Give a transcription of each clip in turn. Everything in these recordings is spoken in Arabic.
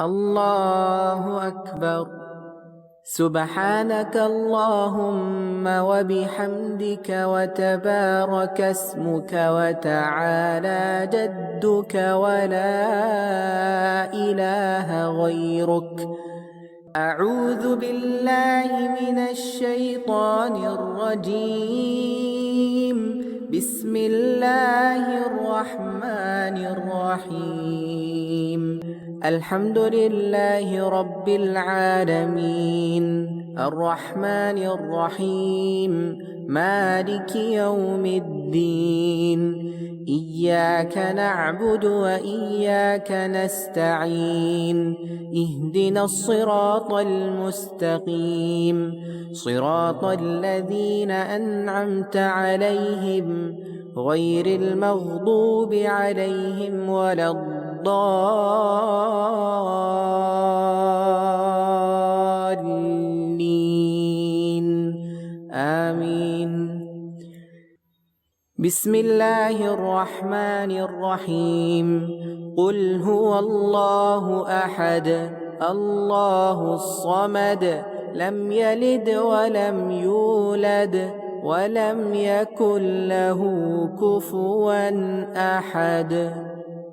الله أكبر. سبحانك اللهم وبحمدك وتبارك اسمك وتعالى جدك ولا إله غيرك. أعوذ بالله من الشيطان الرجيم. بسم الله الرحمن الرحيم. الحمد لله رب العالمين الرحمن الرحيم مالك يوم الدين. إياك نعبد وإياك نستعين. اهدنا الصراط المستقيم صراط الذين أنعمت عليهم غير المغضوب عليهم ولا الضالين آمين. بسم الله الرحمن الرحيم. قل هو الله أحد الله الصمد لم يلد ولم يولد ولم يكن له كفوا أحد.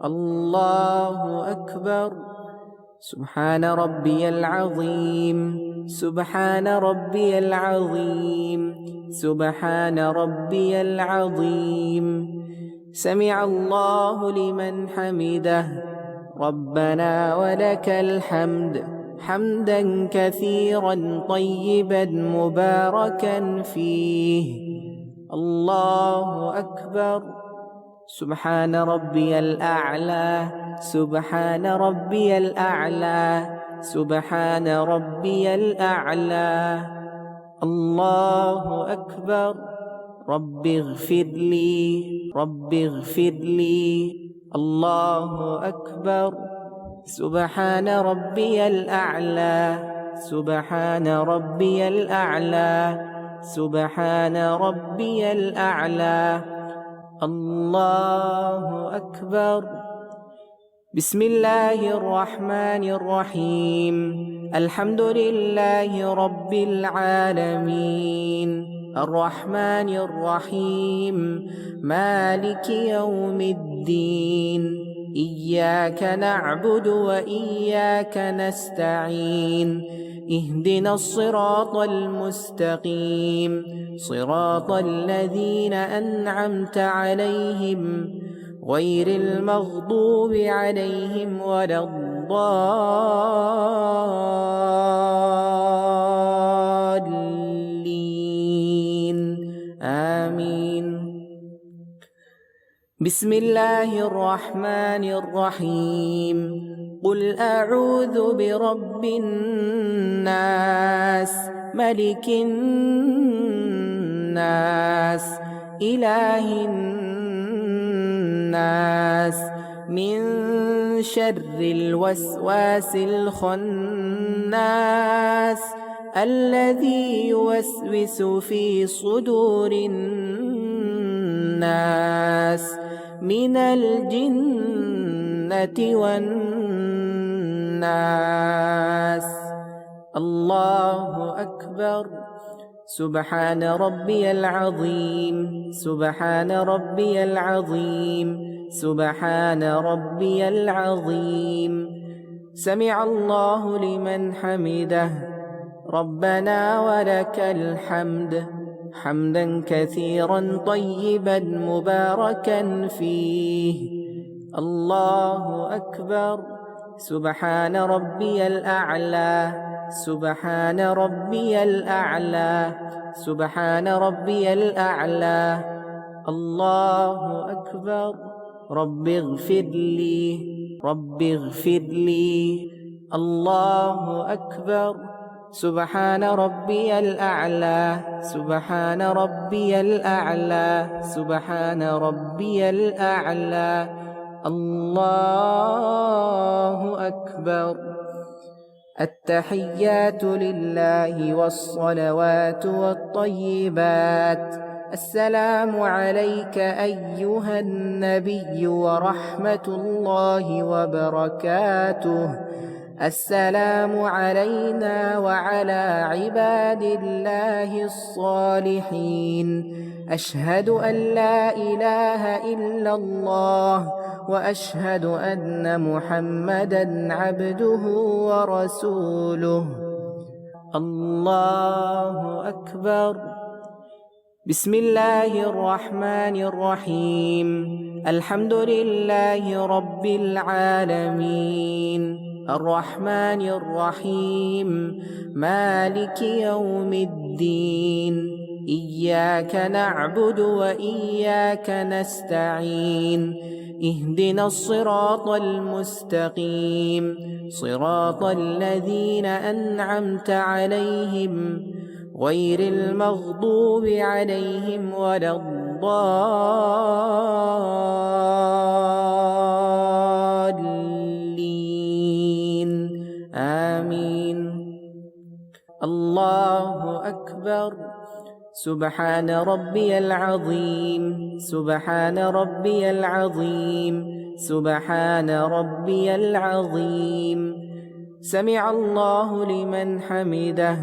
الله أكبر. سبحان ربي العظيم سبحان ربي العظيم سبحان ربي العظيم. سمع الله لمن حمده. ربنا ولك الحمد حمدا كثيرا طيبا مباركا فيه. الله أكبر. سبحان ربي الأعلى سبحان ربي الأعلى سبحان ربي الأعلى. الله أكبر. رب اغفر لي رب اغفر لي. الله أكبر. سبحان ربي الأعلى سبحان ربي الأعلى سبحان ربي الأعلى. الله أكبر. بسم الله الرحمن الرحيم. الحمد لله رب العالمين الرحمن الرحيم مالك يوم الدين. إياك نعبد وإياك نستعين. اهدنا الصراط المستقيم صراط الذين أنعمت عليهم غير المغضوب عليهم ولا الضالين آمين. بسم الله الرحمن الرحيم. قل أعوذ برب الناس ملك الناس إله الناس من شر الوسواس الخناس الذي يوسوس في صدور الناس من الجنة والناس. الله أكبر. سبحان ربي العظيم سبحان ربي العظيم سبحان ربي العظيم. سمع الله لمن حمده. ربنا ولك الحمد حمدا كثيرا طيبا مباركا فيه. الله أكبر. سبحان ربي الأعلى سبحان ربي الأعلى سبحان ربي الأعلى. الله أكبر. رب اغفر لي رب اغفر لي. الله أكبر. سبحان ربي الأعلى سبحان ربي الأعلى سبحان ربي الأعلى. الله أكبر. التحيات لله والصلوات والطيبات. السلام عليك أيها النبي ورحمة الله وبركاته. السلام علينا وعلى عباد الله الصالحين. أشهد أن لا إله إلا الله وأشهد أن محمدًا عبده ورسوله. الله أكبر. بسم الله الرحمن الرحيم. الحمد لله رب العالمين الرحمن الرحيم مالك يوم الدين. إياك نعبد وإياك نستعين. اهدنا الصراط المستقيم صراط الذين أنعمت عليهم غير المغضوب عليهم ولا الضالين آمين. الله أكبر. سبحان ربي العظيم سبحان ربي العظيم سبحان ربي العظيم. سمع الله لمن حمده.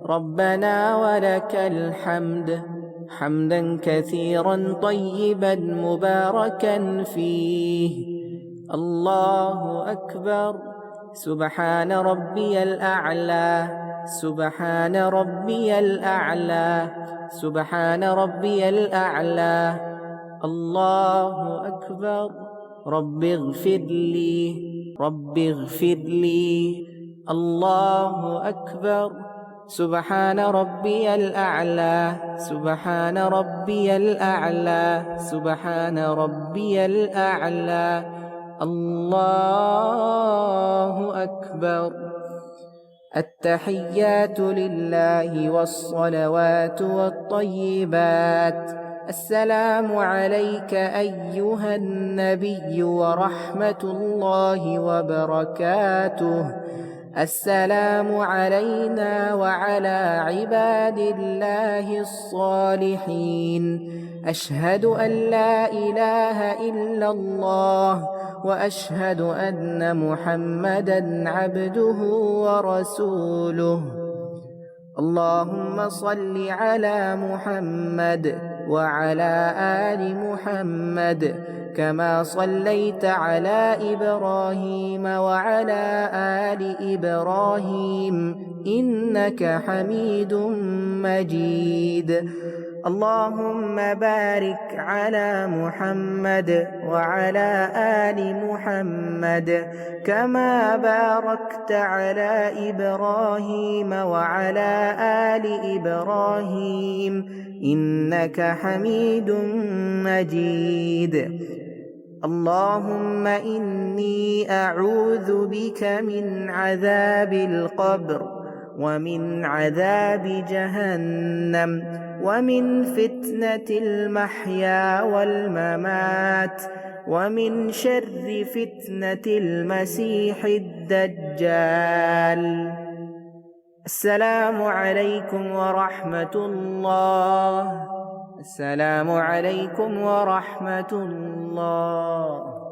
ربنا ولك الحمد حمدا كثيرا طيبا مباركا فيه. الله أكبر. سبحان ربي الأعلى سبحان ربي الأعلى سبحان ربي الأعلى. الله أكبر. رب اغفر لي رب اغفر لي. الله أكبر. سبحان ربي الأعلى سبحان ربي الأعلى سبحان ربي الأعلى. الله أكبر. التحيات لله والصلوات والطيبات. السلام عليك أيها النبي ورحمة الله وبركاته. السلام علينا وعلى عباد الله الصالحين. أشهد أن لا إله إلا الله وأشهد أن محمدًا عبده ورسوله. اللهم صل على محمد وعلى آل محمد كما صليت على إبراهيم وعلى آل إبراهيم إنك حميد مجيد. اللهم بارك على محمد وعلى آل محمد كما باركت على إبراهيم وعلى آل إبراهيم إنك حميد مجيد. اللهم إني أعوذ بك من عذاب القبر ومن عذاب جهنم ومن فتنة المحيا والممات ومن شر فتنة المسيح الدجال. السلام عليكم ورحمة الله. السلام عليكم ورحمة الله.